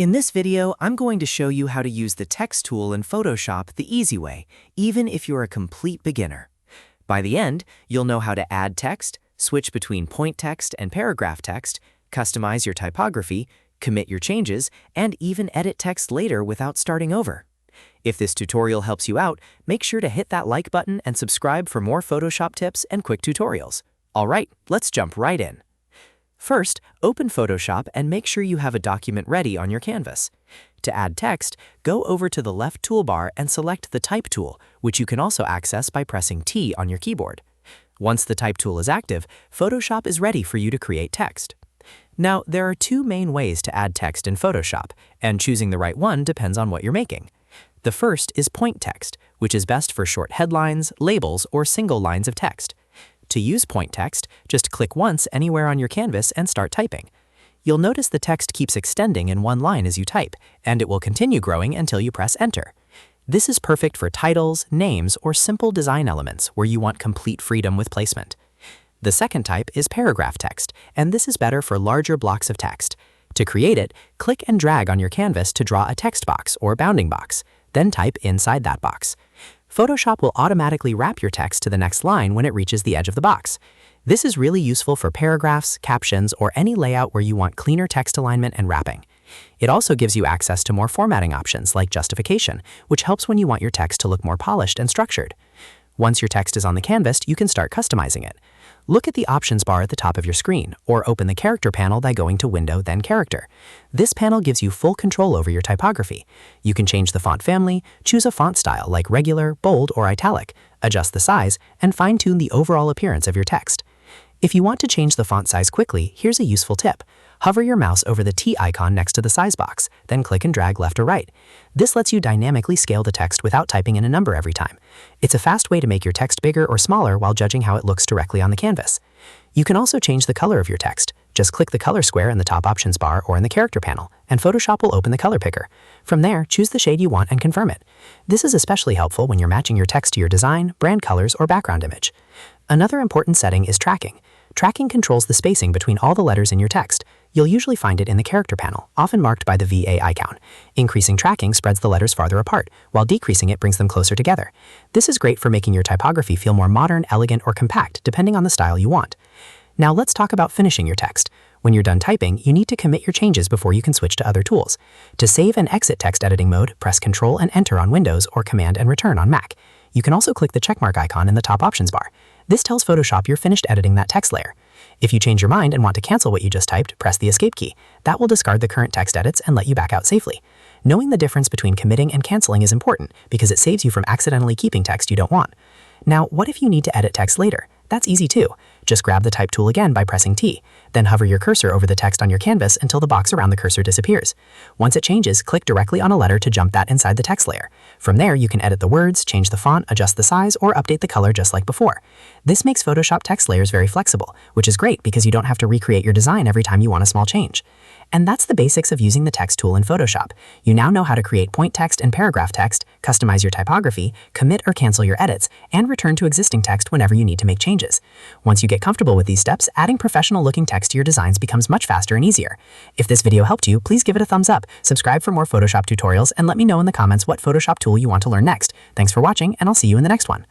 In this video, I'm going to show you how to use the text tool in Photoshop the easy way, even if you're a complete beginner. By the end, you'll know how to add text, switch between point text and paragraph text, customize your typography, commit your changes, and even edit text later without starting over. If this tutorial helps you out, make sure to hit that like button and subscribe for more Photoshop tips and quick tutorials. All right, let's jump right in. First, open Photoshop and make sure you have a document ready on your canvas. To add text, go over to the left toolbar and select the Type tool, which you can also access by pressing T on your keyboard. Once the Type tool is active, Photoshop is ready for you to create text. Now, there are two main ways to add text in Photoshop, and choosing the right one depends on what you're making. The first is point text, which is best for short headlines, labels, or single lines of text. To use point text, just click once anywhere on your canvas and start typing. You'll notice the text keeps extending in one line as you type, and it will continue growing until you press Enter. This is perfect for titles, names, or simple design elements where you want complete freedom with placement. The second type is paragraph text, and this is better for larger blocks of text. To create it, click and drag on your canvas to draw a text box or bounding box, then type inside that box. Photoshop will automatically wrap your text to the next line when it reaches the edge of the box. This is really useful for paragraphs, captions, or any layout where you want cleaner text alignment and wrapping. It also gives you access to more formatting options like justification, which helps when you want your text to look more polished and structured. Once your text is on the canvas, you can start customizing it. Look at the options bar at the top of your screen, or open the Character panel by going to Window, then Character. This panel gives you full control over your typography. You can change the font family, choose a font style like regular, bold, or italic, adjust the size, and fine-tune the overall appearance of your text. If you want to change the font size quickly, here's a useful tip. Hover your mouse over the T icon next to the size box, then click and drag left or right. This lets you dynamically scale the text without typing in a number every time. It's a fast way to make your text bigger or smaller while judging how it looks directly on the canvas. You can also change the color of your text. Just click the color square in the top options bar or in the Character panel, and Photoshop will open the color picker. From there, choose the shade you want and confirm it. This is especially helpful when you're matching your text to your design, brand colors, or background image. Another important setting is tracking. Tracking controls the spacing between all the letters in your text. You'll usually find it in the Character panel, often marked by the VA icon. Increasing tracking spreads the letters farther apart, while decreasing it brings them closer together. This is great for making your typography feel more modern, elegant, or compact, depending on the style you want. Now let's talk about finishing your text. When you're done typing, you need to commit your changes before you can switch to other tools. To save and exit text editing mode, press Ctrl and Enter on Windows or Command and Return on Mac. You can also click the checkmark icon in the top options bar. This tells Photoshop you're finished editing that text layer. If you change your mind and want to cancel what you just typed, press the Escape key. That will discard the current text edits and let you back out safely. Knowing the difference between committing and canceling is important because it saves you from accidentally keeping text you don't want. Now, what if you need to edit text later? That's easy too. Just grab the Type tool again by pressing T, then hover your cursor over the text on your canvas until the box around the cursor disappears. Once it changes, click directly on a letter to jump that inside the text layer. From there, you can edit the words, change the font, adjust the size, or update the color just like before. This makes Photoshop text layers very flexible, which is great because you don't have to recreate your design every time you want a small change. And that's the basics of using the text tool in Photoshop. You now know how to create point text and paragraph text, customize your typography, commit or cancel your edits, and return to existing text whenever you need to make changes. Once you get comfortable with these steps, adding professional-looking text to your designs becomes much faster and easier. If this video helped you, please give it a thumbs up, subscribe for more Photoshop tutorials, and let me know in the comments what Photoshop tool you want to learn next. Thanks for watching, and I'll see you in the next one.